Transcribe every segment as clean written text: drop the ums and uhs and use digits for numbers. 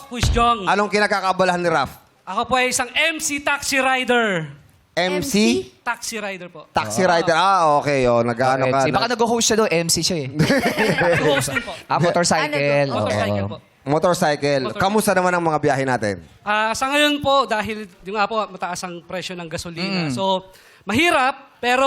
Quiz Jong. Anong kinakakabalahan ni Raf? Ako po ay isang MC taxi rider. MC? Taxi rider po. Taxi rider. Ah, okay. Oh, nag-ano ka. MC. Baka nag-host siya doon, MC siya eh. Host din po. Motorcycle. Motorcycle Oo. po. Motorcycle. Kamusta naman ang mga biyahe natin? Sa ngayon po, dahil yung nga po, mataas ang presyo ng gasolina. So, mahirap, pero,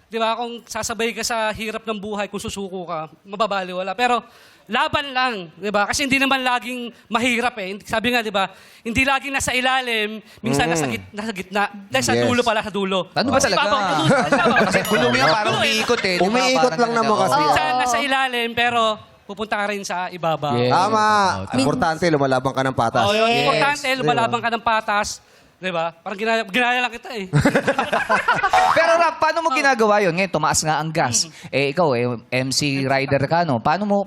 di ba, kung sasabay ka sa hirap ng buhay, kung susuko ka, mababaliwala. Pero, laban lang, di ba? Kasi hindi naman laging mahirap eh. Sabi nga, di ba, hindi laging nasa ilalim, minsan nasa gitna. Dahil sa Yes. dulo pala, sa dulo. Ano ba talaga? Kasi Gulong yan, parang umiikot eh. di ba? Umiikot Parang lang naman kasi. Minsan nasa ilalim, pero pupunta ka rin sa ibaba. Yes. Tama. Importante, lumalaban ka ng patas. Oh, yun. Yes. Importante, lumalaban ka ng patas. Di ba? Parang ginaya lang kita eh. Pero Rap, paano mo ginagawa yun? Ngayon, tumaas nga ang gas. Eh, ikaw, MC rider ka, no? Paano mo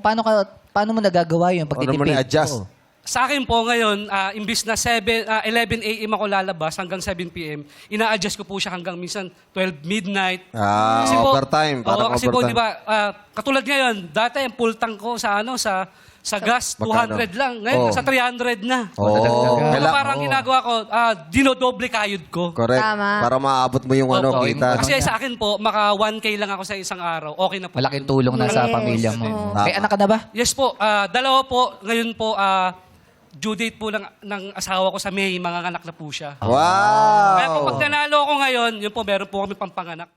nagagawa yun pag Ano mo titipid? na-adjust? Oo. Sa akin po ngayon, imbis na 11 a.m. ako lalabas hanggang 7 p.m., ina-adjust ko po siya hanggang minsan 12 midnight. Ah, overtime. Parang kasi po, overtime. di ba, katulad ngayon, dati ang full tank ko sa gas, 200 Magkano? lang. Ngayon, Oh. sa 300 na. Oo. Kaya parang ginagawa ko, dinodoble kayod ko. Correct. Tama. Para maabot mo yung Opo. kita. Kasi sa akin po, maka 1K lang ako sa isang araw. Okay na po. Malaking tulong na sa Yes. pamilya mo. Oo. May anak ka na ba? Yes po. Dalawa po. Ngayon po, due date po ng asawa ko sa May. Mga anak na po siya. Wow! Kaya po pag nanalo ako ngayon, yun po, meron po kami pampanganak.